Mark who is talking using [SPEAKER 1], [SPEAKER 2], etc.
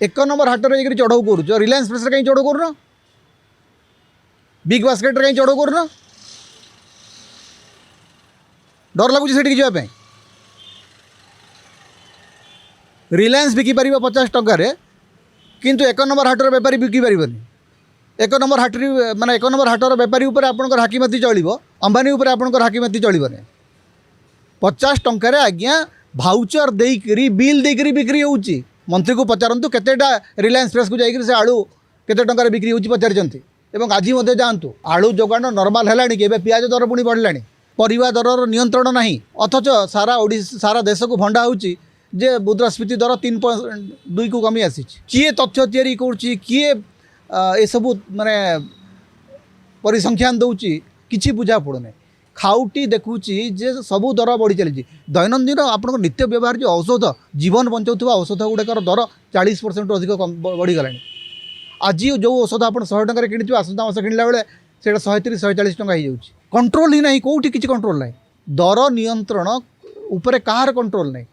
[SPEAKER 1] एक नंबर हाट में चढ़ाऊ कर रिलायंस फ्रेश कहीं चढ़ाऊ कर बिग बास्केट कहीं चढ़ाऊ कर डर लगुच से जावाई रिलायंस बिकिपर 50 टकर किंतु एक नंबर हाटर बेपारी बिकिपारनी एक नंबर हाट माने एक नंबर हाटर बेपारी उपर आपनकर हाकिमती चलिबो अंबानी उपर आपनकर हाकिमती चलिबोने 50 टंकार आज्ञा भाउचर देकरी बिल देकरी बिक्री होउची मंत्री को पचारंतु केतेटा रिलायंस फ्रेश को जाइकरी से आलू केते टंकार बिक्री होउची पचारचंती एवं आज मध्य जातु आलू जोगाण नॉर्मल हेलानी कि प्याज दर पुणी बढ़लानी परिवा दरर नियंत्रण नहीं अथच सारा देश को भंडा होउची जे मुद्रास्फीति दर 3.2 को कमी आसी किए तथ्य तैयारी करुच्ची किए ए सबू माने परिसंख्यान दौची किछि बुझा पड़ुना खाउटी देखुची जे सबू दर बढ़ी चली दैनंदिन आपन नित्य व्यवहार जो औषध जीवन बचाऊा औषध गुड़ाकर दर 40% अधिक बढ़ीगला आज जो औषध आप 100 टकर कि आसंता मास किणला बेले से 130 140 टका हो कंट्रोल ही ना कौटी किसी कंट्रोल ना दर नियंत्रण उपरे कहार कंट्रोल नहीं